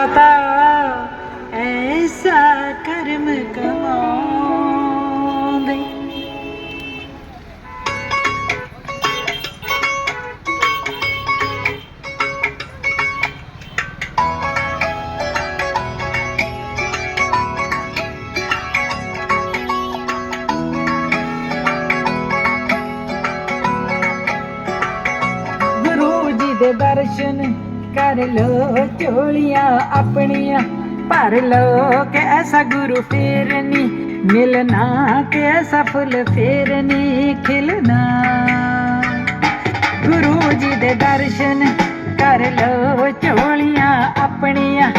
ता ऐसा कर्म कमांदे। गुरु जी दे दर्शन कर लो, झोलियां अपनियां भर लो, के ऐसा गुरु फिर नी मिलना, के ऐसा फुल फिर नी खिलना। गुरु जी दे दर्शन कर लो, झोलियां अपनियां